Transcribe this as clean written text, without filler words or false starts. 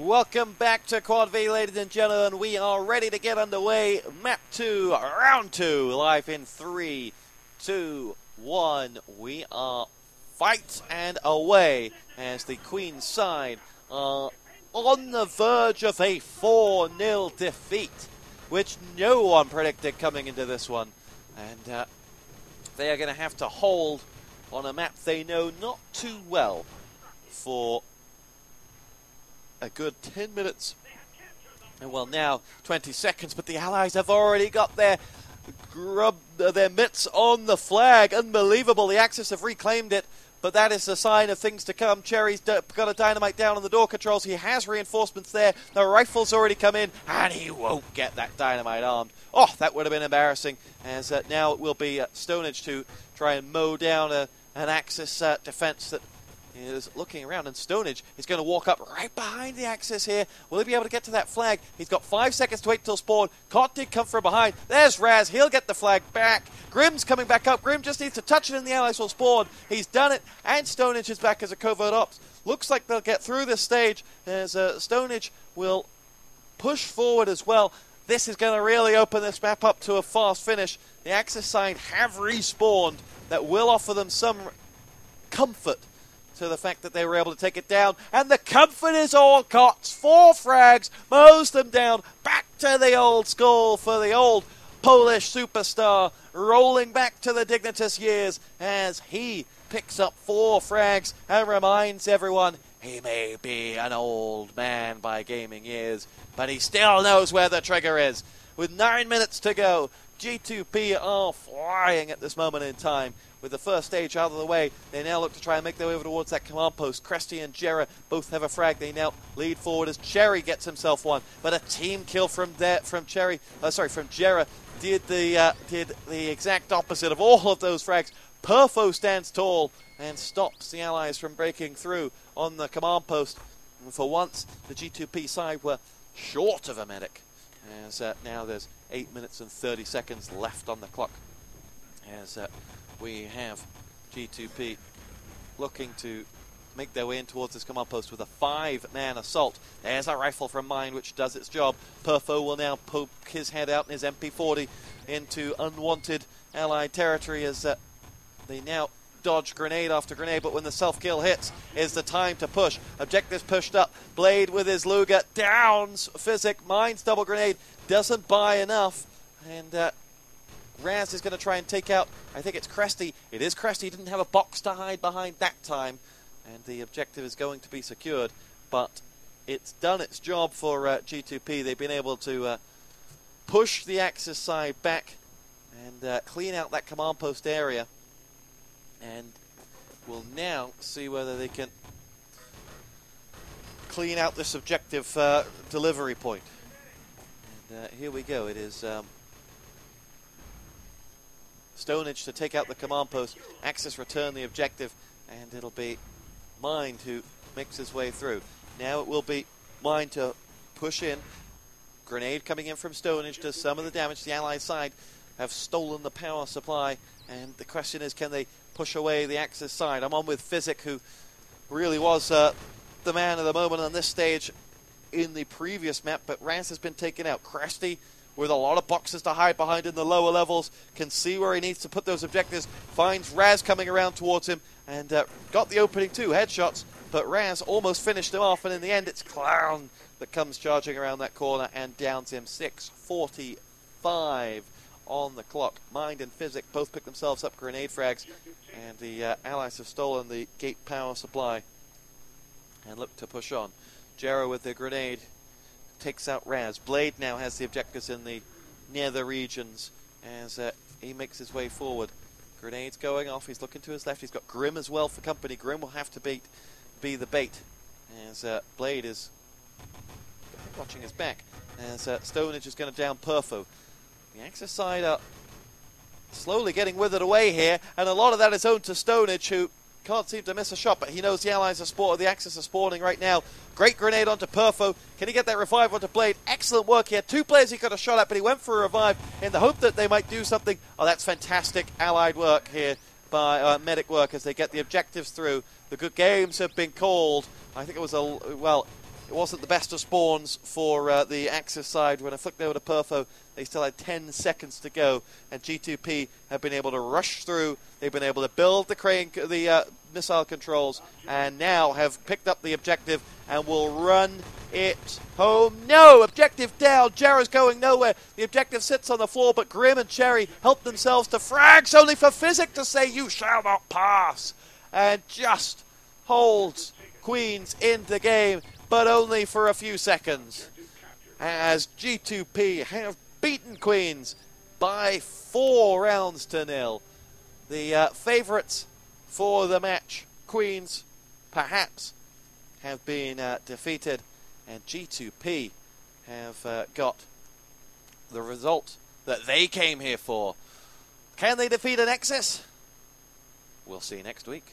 Welcome back to Quad V, ladies and gentlemen. We are ready to get underway. Map 2, round 2, live in 3, 2, 1. We are fight and away as the Queen's side are on the verge of a 4-0 defeat, which no one predicted coming into this one. And they are going to have to hold on a map they know not too well for a good 10 minutes, and well, now 20 seconds, but the Allies have already got their mitts on the flag. Unbelievable. The Axis have reclaimed it, but that is a sign of things to come. Cherry's got a dynamite down on the door controls. He has reinforcements there. The rifle's already come in, and he won't get that dynamite armed. Oh, that would have been embarrassing, as now it will be Stonehenge to try and mow down an Axis defense that is looking around, and Stonehenge is going to walk up right behind the Axis here. Will he be able to get to that flag? He's got 5 seconds to wait till spawn. Cot did come from behind. There's Raz. He'll get the flag back. Grim's coming back up. Grim just needs to touch it and the Allies will spawn. He's done it, and Stonehenge is back as a covert ops. Looks like they'll get through this stage as Stonehenge will push forward as well. This is going to really open this map up to a fast finish. The Axis side have respawned. That will offer them some comfort to the fact that they were able to take it down, and the comfort is all Cots. 4 frags, mows them down, back to the old school for the old Polish superstar, rolling back to the Dignitas years as he picks up 4 frags and reminds everyone he may be an old man by gaming years, but he still knows where the trigger is. With 9 minutes to go, G2P are flying at this moment in time. With the first stage out of the way, they now look to try and make their way over towards that command post. Cresty and Jera both have a frag. They now lead forward as Cherry gets himself one. But a team kill from Jera did the exact opposite of all of those frags. Perfo stands tall and stops the Allies from breaking through on the command post. And for once, the G2P side were short of a medic. As now there's 8 minutes and 30 seconds left on the clock. As we have G2P looking to make their way in towards this command post with a 5-man assault. There's a rifle from Mine which does its job. Perfo will now poke his head out in his MP40 into unwanted Allied territory as they now dodge grenade after grenade, but when the self-kill hits is the time to push. Objectives pushed up. Blade with his Luger downs Physic. Mine's double grenade doesn't buy enough, and Raz is going to try and take out, I think it's Cresty. It is Cresty. He didn't have a box to hide behind that time, and the objective is going to be secured, but it's done its job for G2P. They've been able to push the Axis side back and clean out that command post area, and we'll now see whether they can clean out this objective delivery point. And here we go. It is Stonehenge to take out the command post. Axis return the objective, and it'll be Mind who makes his way through. Now it will be Mind to push in. Grenade coming in from Stonehenge does some of the damage. The Allied side have stolen the power supply, and the question is, can they push away the Axis side? I'm on with Physic, who really was the man of the moment on this stage in the previous map, but Raz has been taken out. Cresty, with a lot of boxes to hide behind in the lower levels, can see where he needs to put those objectives, finds Raz coming around towards him, and got the opening 2 headshots, but Raz almost finished him off, and in the end it's Clown that comes charging around that corner and downs him. 6:45 on the clock. Mind and Physic both pick themselves up grenade frags, and the Allies have stolen the gate power supply and look to push on. Jera with the grenade takes out Raz. Blade now has the objectives in the nether regions as he makes his way forward. Grenades going off. He's looking to his left. He's got Grim as well for company. Grim will have to be the bait as Blade is watching his back as Stonehenge is going to down Perfo. The Axis side are slowly getting withered away here, and a lot of that is owed to Stonehenge, who can't seem to miss a shot, but he knows the Allies are the Axis are spawning right now. Great grenade onto Perfo. Can he get that revive onto Blade? Excellent work. He had 2 players he could have shot at, but he went for a revive in the hope that they might do something. Oh, that's fantastic Allied work here by medic work as they get the objectives through. The good games have been called. I think it was It wasn't the best of spawns for the Axis side. When I flicked over to Perfo, they still had 10 seconds to go, and G2P have been able to rush through. They've been able to build the missile controls, and now have picked up the objective and will run it home. No! Objective down. Jera's going nowhere. The objective sits on the floor, but Grim and Cherry help themselves to frags, only for Physic to say, "You shall not pass," and just holds Queens in the game, but only for a few seconds, as G2P have beaten Queens by 4 rounds to 0. The favourites for the match, Queens, perhaps, have been defeated, and G2P have got the result that they came here for. Can they defeat a Nexus? We'll see next week.